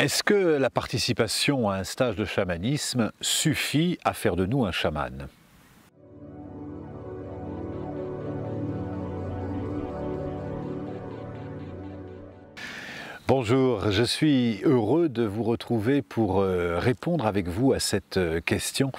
Est-ce que la participation à un stage de chamanisme suffit à faire de nous un chaman? Bonjour, je suis heureux de vous retrouver pour répondre avec vous à cette question.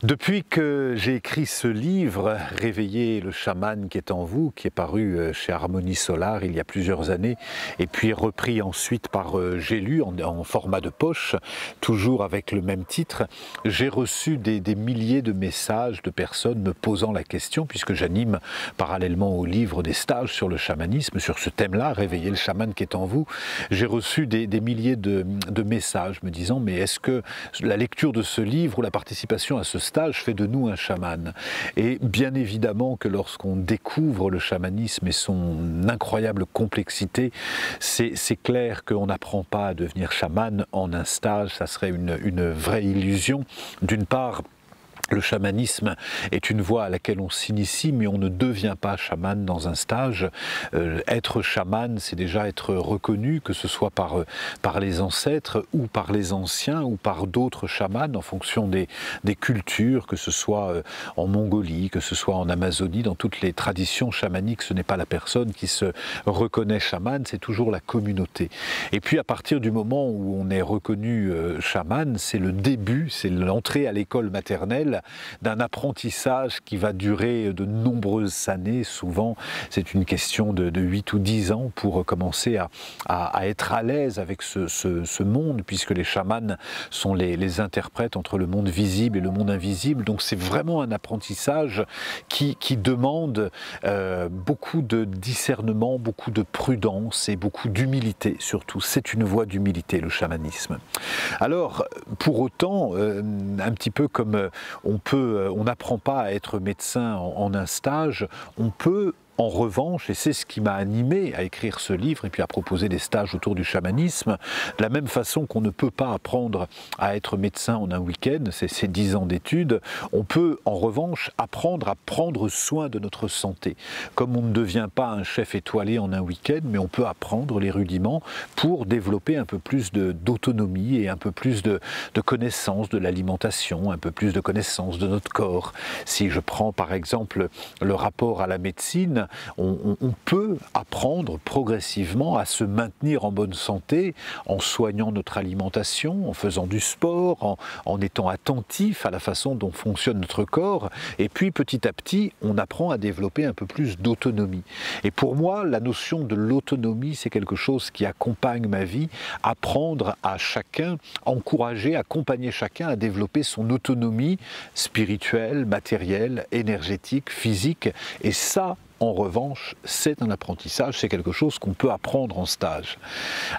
Depuis que j'ai écrit ce livre, Réveiller le chaman qui est en vous, qui est paru chez Harmonie Solar il y a plusieurs années, et puis repris ensuite par J'ai lu en format de poche, toujours avec le même titre, j'ai reçu des milliers de messages de personnes me posant la question, puisque j'anime parallèlement au livre des stages sur le chamanisme, sur ce thème-là, Réveiller le chaman qui est en vous. J'ai reçu des milliers de messages me disant « mais est-ce que la lecture de ce livre ou la participation à ce stage fait de nous un chaman ?» Et bien évidemment que lorsqu'on découvre le chamanisme et son incroyable complexité, c'est clair qu'on n'apprend pas à devenir chaman en un stage, ça serait une vraie illusion. D'une part, le chamanisme est une voie à laquelle on s'initie, mais on ne devient pas chaman dans un stage. Être chaman, c'est déjà être reconnu, que ce soit par les ancêtres ou par les anciens ou par d'autres chamans en fonction des cultures, que ce soit en Mongolie, que ce soit en Amazonie, dans toutes les traditions chamaniques, ce n'est pas la personne qui se reconnaît chaman, c'est toujours la communauté. Et puis à partir du moment où on est reconnu chaman, c'est le début, c'est l'entrée à l'école maternelle d'un apprentissage qui va durer de nombreuses années. Souvent, c'est une question de 8 ou 10 ans pour commencer à être à l'aise avec ce monde, puisque les chamans sont les interprètes entre le monde visible et le monde invisible. Donc c'est vraiment un apprentissage qui demande beaucoup de discernement, beaucoup de prudence et beaucoup d'humilité surtout. C'est une voie d'humilité, le chamanisme. Alors, pour autant, un petit peu comme on n'apprend pas à être médecin en un stage, on peut en revanche, et c'est ce qui m'a animé à écrire ce livre et puis à proposer des stages autour du chamanisme, de la même façon qu'on ne peut pas apprendre à être médecin en un week-end, c'est 10 ans d'études, on peut en revanche apprendre à prendre soin de notre santé. Comme on ne devient pas un chef étoilé en un week-end, mais on peut apprendre les rudiments pour développer un peu plus d'autonomie et un peu plus de connaissance de l'alimentation, un peu plus de connaissance de notre corps. Si je prends par exemple le rapport à la médecine, on peut apprendre progressivement à se maintenir en bonne santé en soignant notre alimentation, en faisant du sport, en étant attentif à la façon dont fonctionne notre corps. Et puis petit à petit, on apprend à développer un peu plus d'autonomie. Et pour moi, la notion de l'autonomie, c'est quelque chose qui accompagne ma vie. Apprendre à chacun, encourager, accompagner chacun à développer son autonomie spirituelle, matérielle, énergétique, physique. Et ça, en revanche, c'est un apprentissage, c'est quelque chose qu'on peut apprendre en stage.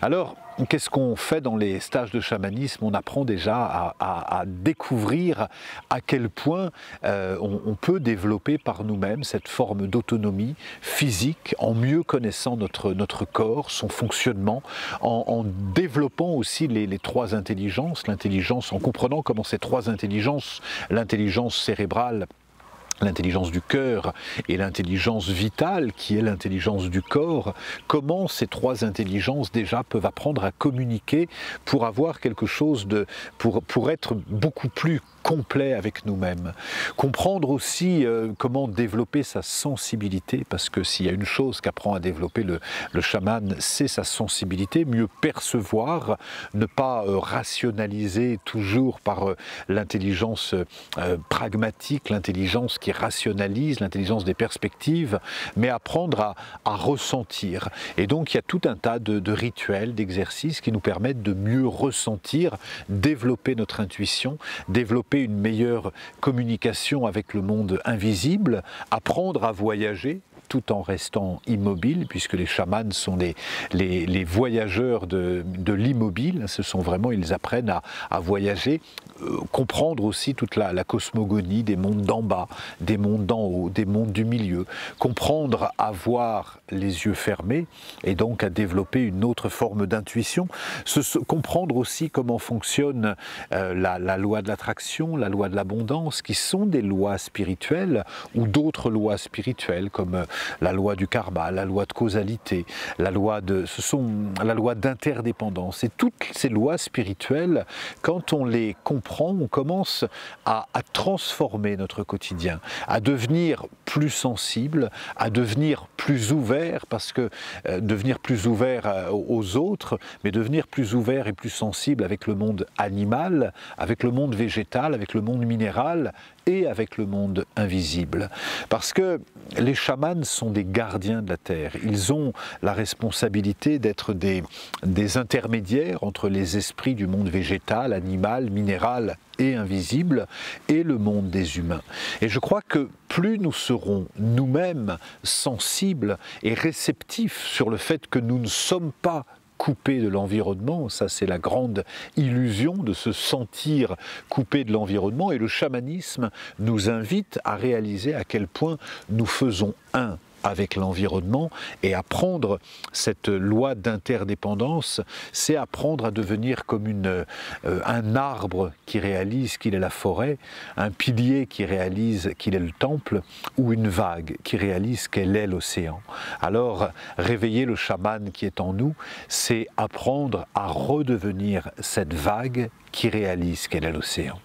Alors, qu'est-ce qu'on fait dans les stages de chamanisme? On apprend déjà à découvrir à quel point on peut développer par nous-mêmes cette forme d'autonomie physique en mieux connaissant notre corps, son fonctionnement, en développant aussi les trois intelligences, l'intelligence, en comprenant comment ces trois intelligences, l'intelligence cérébrale, l'intelligence du cœur et l'intelligence vitale, qui est l'intelligence du corps, comment ces trois intelligences déjà peuvent apprendre à communiquer pour avoir quelque chose pour être beaucoup plus complet avec nous-mêmes. Comprendre aussi comment développer sa sensibilité, parce que s'il y a une chose qu'apprend à développer le chaman, c'est sa sensibilité, mieux percevoir, ne pas rationaliser toujours par l'intelligence pragmatique, l'intelligence qui rationalise, l'intelligence des perspectives, mais apprendre à ressentir. Et donc il y a tout un tas de rituels, d'exercices qui nous permettent de mieux ressentir, développer notre intuition, développer une meilleure communication avec le monde invisible, apprendre à voyager tout en restant immobile, puisque les chamans sont les voyageurs de l'immobile. Ce sont vraiment, ils apprennent à voyager, comprendre aussi toute la cosmogonie des mondes d'en bas, des mondes d'en haut, des mondes du milieu, comprendre à voir les yeux fermés et donc à développer une autre forme d'intuition, comprendre aussi comment fonctionne la loi de l'attraction, la loi de l'abondance, qui sont des lois spirituelles ou d'autres lois spirituelles comme la loi du karma, la loi de causalité, la loi d'interdépendance. Et toutes ces lois spirituelles, quand on les comprend, on commence à transformer notre quotidien, à devenir plus sensible, à devenir plus ouvert, parce que devenir plus ouvert aux autres, mais devenir plus ouvert et plus sensible avec le monde animal, avec le monde végétal, avec le monde minéral et avec le monde invisible. Parce que les chamans sont des gardiens de la terre. Ils ont la responsabilité d'être des intermédiaires entre les esprits du monde végétal, animal, minéral et invisible et le monde des humains. Et je crois que plus nous serons nous-mêmes sensibles et réceptifs sur le fait que nous ne sommes pas coupé de l'environnement, ça c'est la grande illusion de se sentir coupé de l'environnement, et le chamanisme nous invite à réaliser à quel point nous faisons un avec l'environnement, et apprendre cette loi d'interdépendance, c'est apprendre à devenir comme un arbre qui réalise qu'il est la forêt, un pilier qui réalise qu'il est le temple, ou une vague qui réalise qu'elle est l'océan. Alors, réveiller le chaman qui est en nous, c'est apprendre à redevenir cette vague qui réalise qu'elle est l'océan.